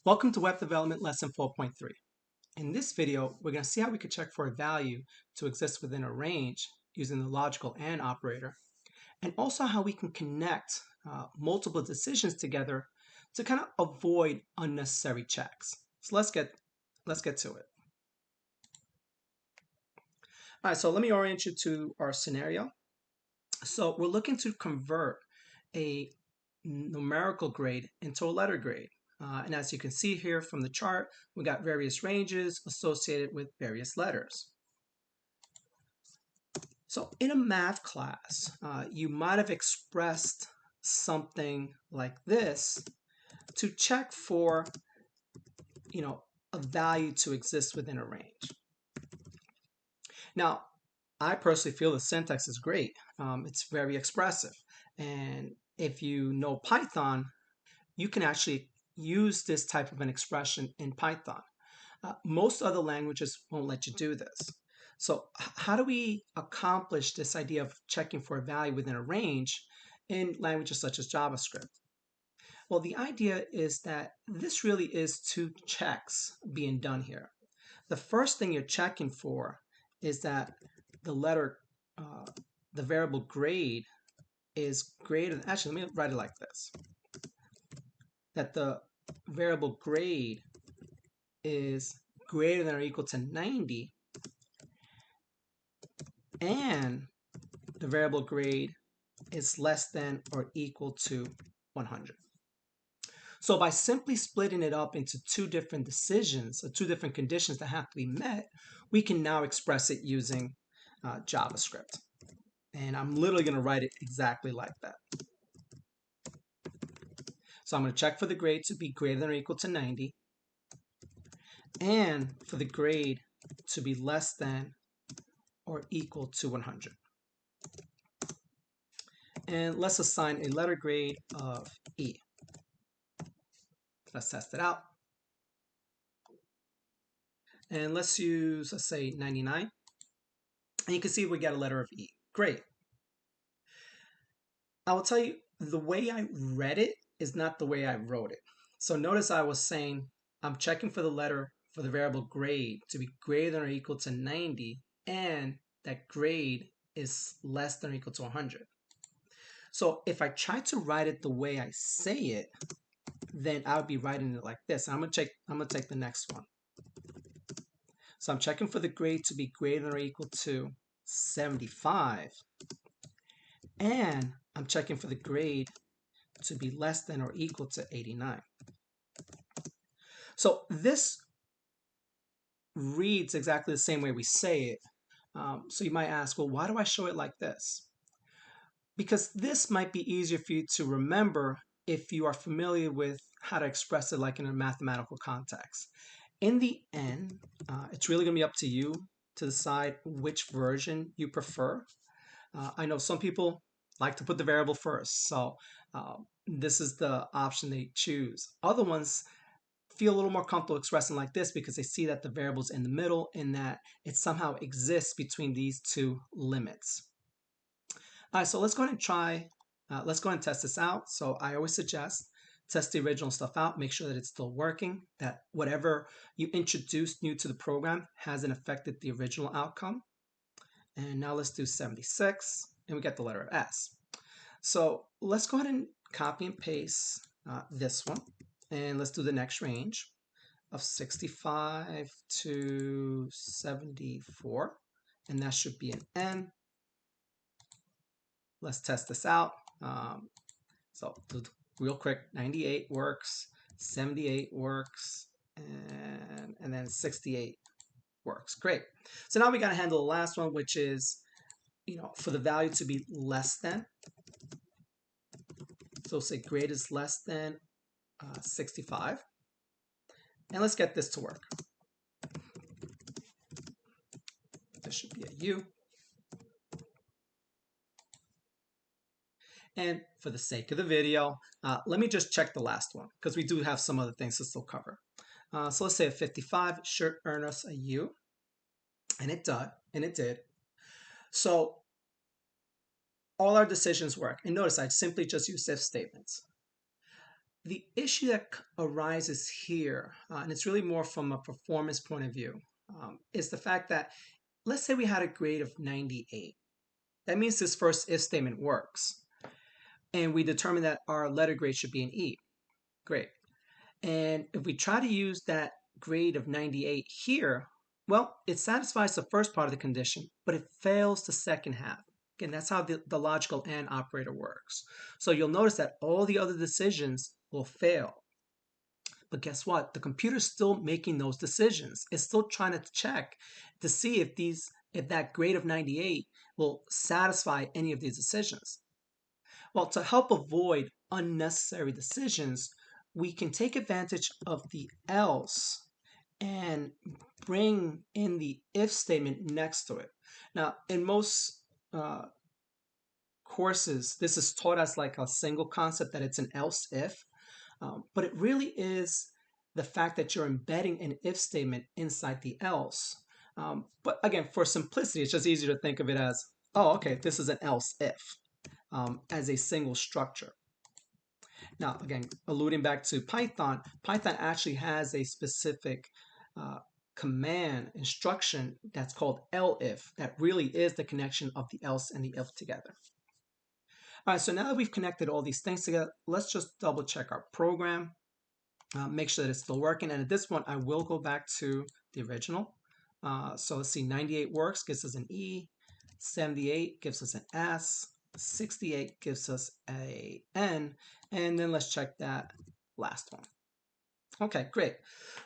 Welcome to Web Development Lesson 4.3. In this video, we're going to see how we can check for a value to exist within a range using the logical AND operator, and also how we can connect multiple decisions together to kind of avoid unnecessary checks. So let's get to it. All right, so let me orient you to our scenario. So we're looking to convert a numerical grade into a letter grade. And as you can see here from the chart, we got various ranges associated with various letters. So in a math class, you might have expressed something like this to check for, a value to exist within a range. Now, I personally feel the syntax is great. It's very expressive. And if you know Python, you can actually use this type of an expression in Python. Most other languages won't let you do this. So how do we accomplish this idea of checking for a value within a range in languages such as JavaScript? Well, the idea is that this really is two checks being done here. The first thing you're checking for is that the letter, the variable grade is greater than, actually, let me write it like this, that the variable grade is greater than or equal to 90, and the variable grade is less than or equal to 100. So by simply splitting it up into two different decisions, or two different conditions that have to be met, we can now express it using JavaScript. And I'm literally going to write it exactly like that. So I'm going to check for the grade to be greater than or equal to 90, and for the grade to be less than or equal to 100. And let's assign a letter grade of E. Let's test it out. And let's use, let's say, 99. And you can see we get a letter of E. Great. I will tell you, the way I read it is not the way I wrote it. So notice I was saying I'm checking for the letter for the variable grade to be greater than or equal to 90, and that grade is less than or equal to 100. So if I try to write it the way I say it, then I would be writing it like this. I'm gonna take the next one. So I'm checking for the grade to be greater than or equal to 75, and I'm checking for the grade to be less than or equal to 89. So this reads exactly the same way we say it. So you might ask, well, why do I show it like this? Because this might be easier for you to remember if you are familiar with how to express it like in a mathematical context. In the end, it's really going to be up to you to decide which version you prefer. I know some people like to put the variable first, so this is the option they choose. Other ones feel a little more comfortable expressing like this because they see that the variable's in the middle and that it somehow exists between these two limits. All right, so let's go ahead and let's go ahead and test this out. So I always suggest test the original stuff out, make sure that it's still working, that whatever you introduced new to the program hasn't affected the original outcome. And now let's do 76, and we get the letter S. So let's go ahead and copy and paste this one, and let's do the next range of 65 to 74, and that should be an N. Let's test this out. So real quick, 98 works, 78 works, and then 68 works. Great. So now we got to handle the last one, which is, for the value to be less than. So say grade is less than 65. And let's get this to work. This should be a U. And for the sake of the video, let me just check the last one because we do have some other things to still cover. So let's say a 55 should earn us a U, and it did. So all our decisions work. And notice I simply just use if statements. The issue that arises here, and it's really more from a performance point of view, is the fact that let's say we had a grade of 98. That means this first if statement works. And we determine that our letter grade should be an E. Great. And if we try to use that grade of 98 here, well, it satisfies the first part of the condition, but it fails the second half. Again, that's how the logical AND operator works. So you'll notice that all the other decisions will fail. But guess what? The computer's still making those decisions. It's still trying to check to see if that grade of 98 will satisfy any of these decisions. Well, to help avoid unnecessary decisions, we can take advantage of the else and bring in the if statement next to it. Now, in most courses, this is taught as like a single concept that it's an else if, but it really is the fact that you're embedding an if statement inside the else. But again, for simplicity, it's just easier to think of it as, oh, okay, this is an else if as a single structure. Now, again, alluding back to Python, Python actually has a specific command instruction that's called elif that really is the connection of the else and the if together. All right, so now that we've connected all these things together, let's just double check our program, make sure that it's still working. And at this point, I will go back to the original. So let's see, 98 works, gives us an E, 78 gives us an S, 68 gives us a N, and then let's check that last one. Okay, great.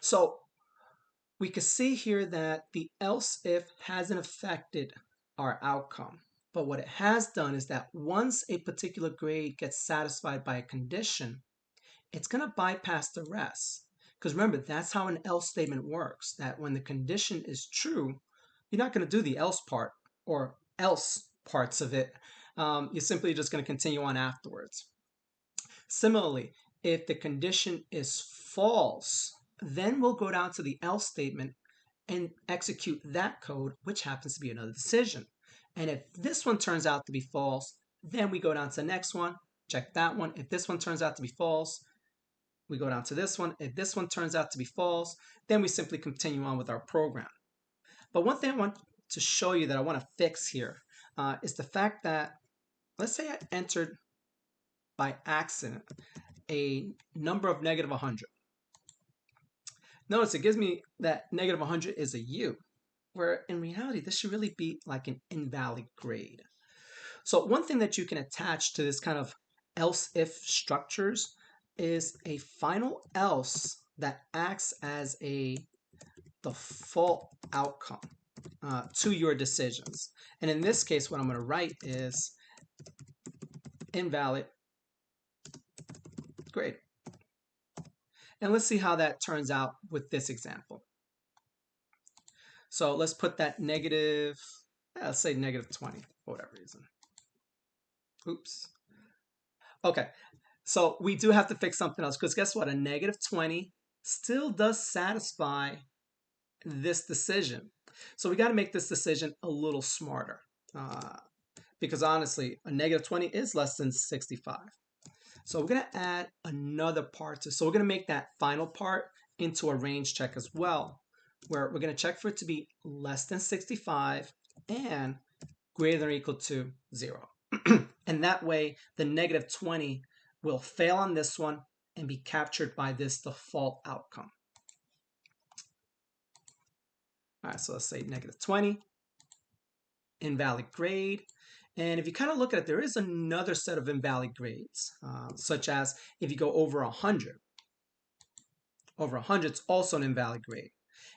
So we can see here that the else if hasn't affected our outcome. But what it has done is that once a particular grade gets satisfied by a condition, it's going to bypass the rest. Because remember, that's how an else statement works, that when the condition is true, you're not going to do the else part or else parts of it. You're simply just going to continue on afterwards. Similarly, if the condition is false, then we'll go down to the else statement and execute that code, which happens to be another decision. And if this one turns out to be false, then we go down to the next one, check that one. If this one turns out to be false, we go down to this one. If this one turns out to be false, then we simply continue on with our program. But one thing I want to show you that I want to fix here is the fact that, let's say I entered by accident a number of negative 100. Notice it gives me that negative 100 is a U, where in reality, this should really be like an invalid grade. So one thing that you can attach to this kind of else if structures is a final else that acts as a default outcome to your decisions. And in this case, what I'm going to write is invalid grade. And let's see how that turns out with this example. So let's put that negative, let's say negative 20 for whatever reason. Oops. Okay, so we do have to fix something else because guess what? A negative 20 still does satisfy this decision. So we got to make this decision a little smarter because honestly, a negative 20 is less than 65. So we're going to add another part to, so we're going to make that final part into a range check as well, where we're going to check for it to be less than 65 and greater than or equal to 0. And that way, the negative 20 will fail on this one and be captured by this default outcome. All right, so let's say negative 20, invalid grade. And if you kind of look at it, there is another set of invalid grades, such as if you go over 100. Over 100 is also an invalid grade.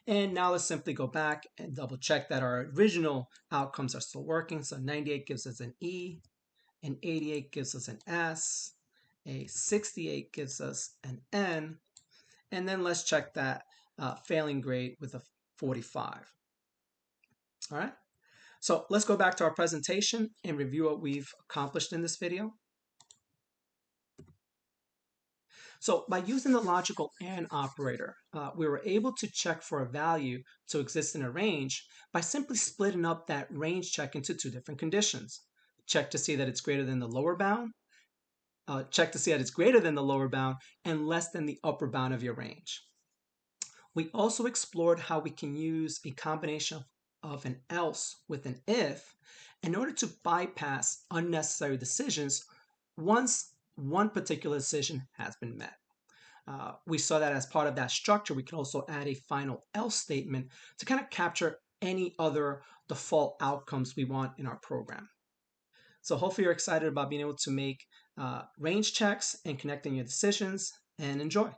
And now let's simply go back and double check that our original outcomes are still working. So 98 gives us an E, an 88 gives us an S, a 68 gives us an N, and then let's check that failing grade with a 45. All right. So let's go back to our presentation and review what we've accomplished in this video. So by using the logical AND operator, we were able to check for a value to exist in a range by simply splitting up that range check into two different conditions. Check to see that it's greater than the lower bound, check to see that it's greater than the lower bound and less than the upper bound of your range. We also explored how we can use a combination of an else with an if in order to bypass unnecessary decisions once one particular decision has been met. We saw that as part of that structure, we can also add a final else statement to kind of capture any other default outcomes we want in our program. So hopefully you're excited about being able to make range checks and connecting your decisions, and enjoy.